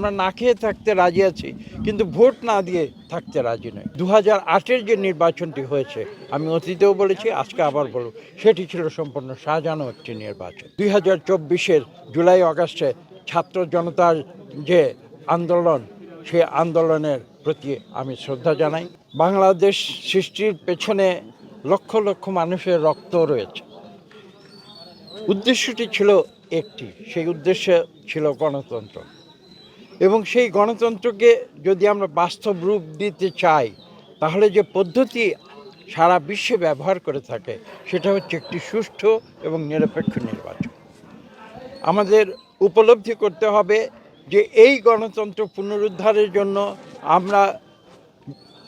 আমরা না খেয়ে থাকতে রাজি আছি, কিন্তু ভোট না দিয়ে থাকতে রাজি নই। 2008-এর যে নির্বাচনটি হয়েছে, আমি অতীতেও বলেছি, আজকে আবার বলব, সেটি ছিল সম্পূর্ণ সাজানো একটি নির্বাচন। 2024-এর জুলাই আগস্টে ছাত্র জনতার যে আন্দোলন, সেই আন্দোলনের প্রতি আমি শ্রদ্ধা জানাই। বাংলাদেশ সৃষ্টির পেছনে লক্ষ লক্ষ মানুষের রক্ত রয়েছে। উদ্দেশ্যটি ছিল একটি, সেই উদ্দেশ্য ছিল গণতন্ত্র, এবং সেই গণতন্ত্রকে যদি আমরা বাস্তব রূপ দিতে চাই, তাহলে যে পদ্ধতি সারা বিশ্বে ব্যবহার করে থাকে, সেটা হচ্ছে একটি সুষ্ঠু এবং নিরপেক্ষ নির্বাচন। আমাদের উপলব্ধি করতে হবে যে এই গণতন্ত্র পুনরুদ্ধারের জন্য আমরা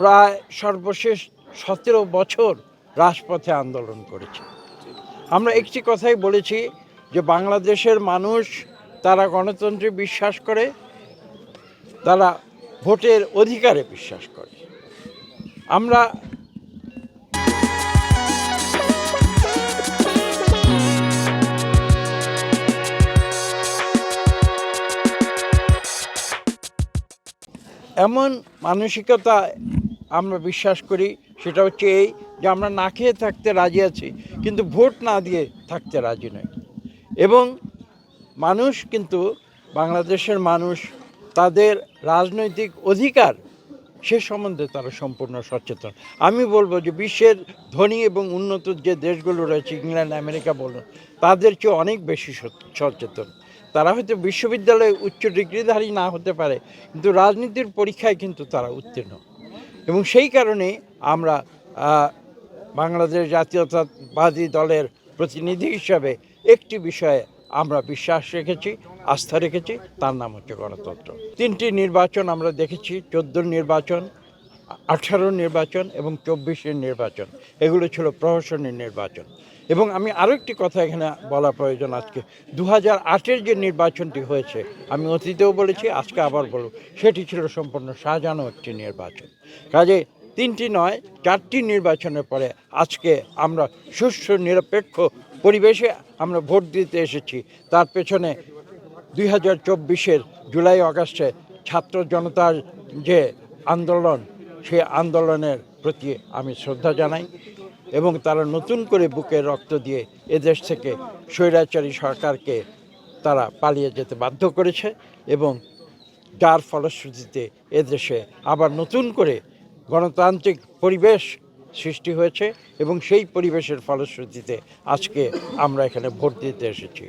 প্রায় সর্বশেষ 17 বছর রাজপথে আন্দোলন করেছি। আমরা একটি কথাই বলেছি যে বাংলাদেশের মানুষ, তারা গণতন্ত্রে বিশ্বাস করে, তারা ভোটের অধিকারে বিশ্বাস করে। আমরা এমন মানসিকতা আমরা বিশ্বাস করি, সেটা হচ্ছে এই যে আমরা না খেয়ে থাকতে রাজি আছি, কিন্তু ভোট না দিয়ে থাকতে রাজি নই। এবং মানুষ কিন্তু, বাংলাদেশের মানুষ তাদের রাজনৈতিক অধিকার সে সম্বন্ধে তারা সম্পূর্ণ সচেতন। আমি বলবো যে বিশ্বের ধনী এবং উন্নত যে দেশগুলো রয়েছে, ইংল্যান্ড, আমেরিকা বলুন, তাদের চেয়ে অনেক বেশি সচেতন। তারা হয়তো বিশ্ববিদ্যালয়ে উচ্চ ডিগ্রিধারী না হতে পারে, কিন্তু রাজনীতির পরীক্ষায় কিন্তু তারা উত্তীর্ণ। এবং সেই কারণে আমরা বাংলাদেশ জাতীয়তাবাদী দলের প্রতিনিধি হিসাবে একটি বিষয়ে আমরা বিশ্বাস রেখেছি, আস্থা রেখেছি, তার নাম হচ্ছে গণতন্ত্র। 3টি নির্বাচন আমরা দেখেছি, 14 নির্বাচন, 18 নির্বাচন এবং 24-এর নির্বাচন। এগুলো ছিল প্রহসনের নির্বাচন। এবং আমি আরও একটি কথা এখানে বলা প্রয়োজন, আজকে 2008-এর যে নির্বাচনটি হয়েছে, আমি অতীতেও বলেছি, আজকে আবার বলব, সেটি ছিল সম্পূর্ণ সাজানো একটি নির্বাচন। কাজে 3টি নয়, 4টি নির্বাচনের পরে আজকে আমরা সুষ্ঠু নিরপেক্ষ পরিবেশে আমরা ভোট দিতে এসেছি। তার পেছনে 2024-এর জুলাই আগস্টে ছাত্র জনতার যে আন্দোলন, সেই আন্দোলনের প্রতি আমি শ্রদ্ধা জানাই। এবং তারা নতুন করে বুকে রক্ত দিয়ে এদেশ থেকে স্বৈরাচারী সরকারকে তারা পালিয়ে যেতে বাধ্য করেছে, এবং যার ফলশ্রুতিতে এদেশে আবার নতুন করে গণতান্ত্রিক পরিবেশ সৃষ্টি হয়েছে, এবং সেই পরিবেশের ফলশ্রুতিতে আজকে আমরা এখানে ভোট দিতে এসেছি।